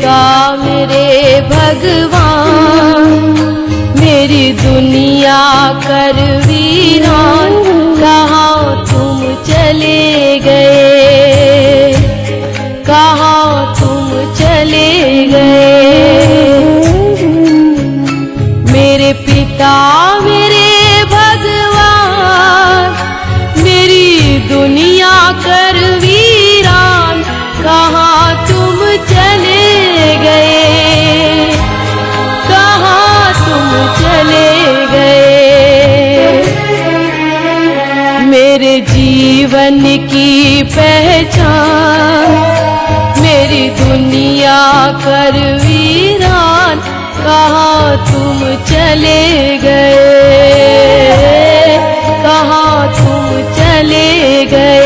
पिता मेरे भगवान, मेरी दुनिया कर वीरान, कहाँ तुम चले गए, कहाँ तुम चले गए। मेरे पिता मेरे भगवान, मेरी दुनिया कर वीरान, कहाँ तुम चले गए, कहाँ तुम चले गए। मेरे जीवन की पहचान, मेरी दुनिया कर वीरान, कहाँ तुम चले गए, कहाँ तुम चले गए।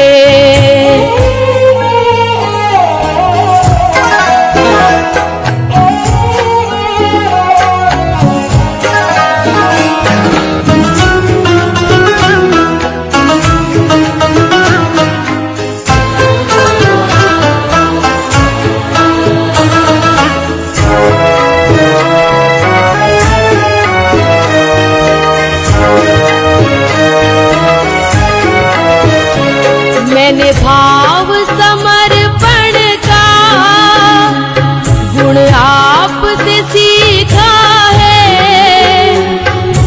मैंने भाव समर्पण का गुण आपसे सीखा है,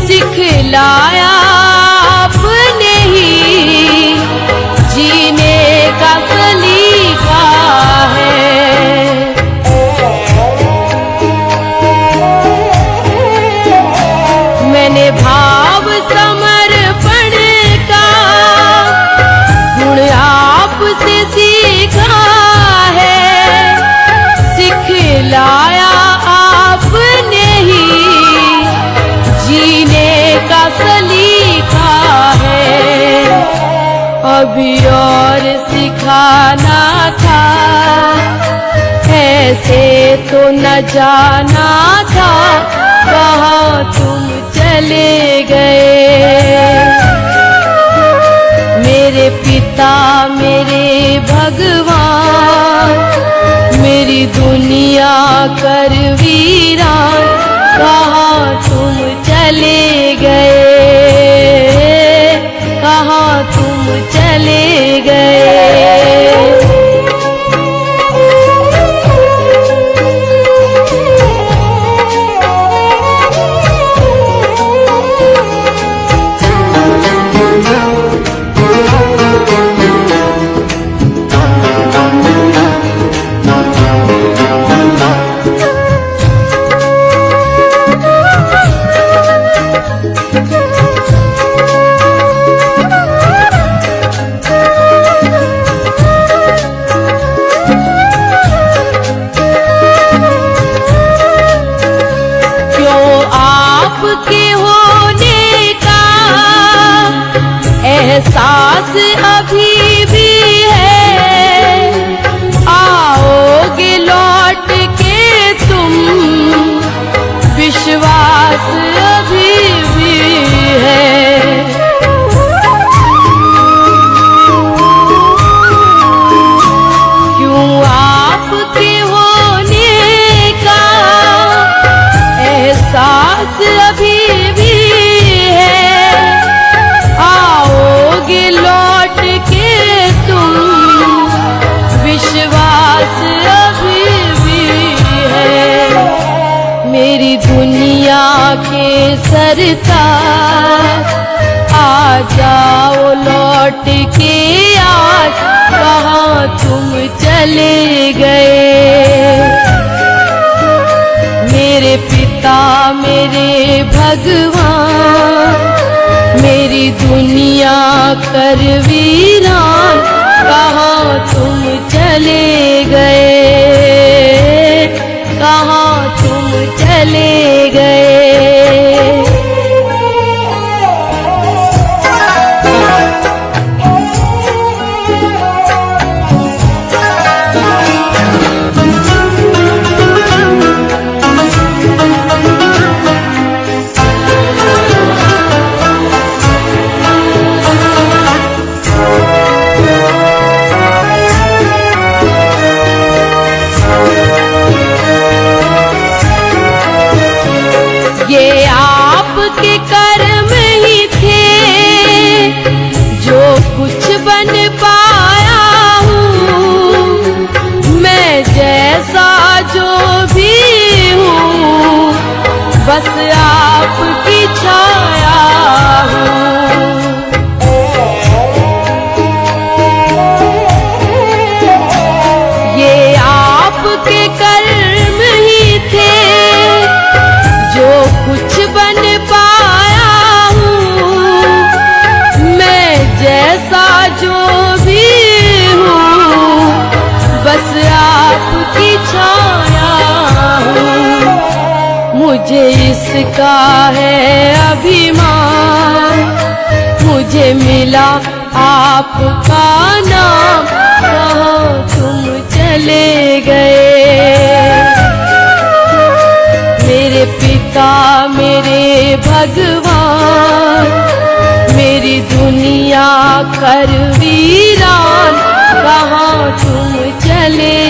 सिखलाया आपने ही जीने का सलीका है। मैंने भाव समर्पण का गुण आपसे सीखा है, सिखलाया आपने ही जीने का सलीका है। अभी और सिखाना था, ऐसे तो न जाना था, कहाँ तुम चले गए। मेरे पिता मेरे भगवान, मेरी दुनिया कर वीरान, कहाँ तुम चले गए, कहाँ तुम चले गए। आपके होने का एहसास अभी भी है, आओगे लौट के तुम, विश्वास अभी भी है। क्यों आपके होने का एहसास अभी भी है, आओगे लौट के तुम, विश्वास अभी भी है। मेरी दुनिया के सरताज, आ जाओ लौट के आज, कहाँ तुम चले गए। मेरे पिता मेरे भगवान, मेरी दुनिया कर वीरान, कहाँ तुम चले गए, कहाँ तुम चले गए। बस आपकी छाया हूँ। ये आपके कर्म ही थे जो कुछ बन पाया हूँ। मैं जैसा जो भी हूँ बस आपकी छाया हूँ। मुझे इसका है अभिमान, मुझे मिला आपका नाम, कहाँ तुम चले गए। मेरे पिता मेरे भगवान, मेरी दुनिया कर वीरान, कहाँ तुम चले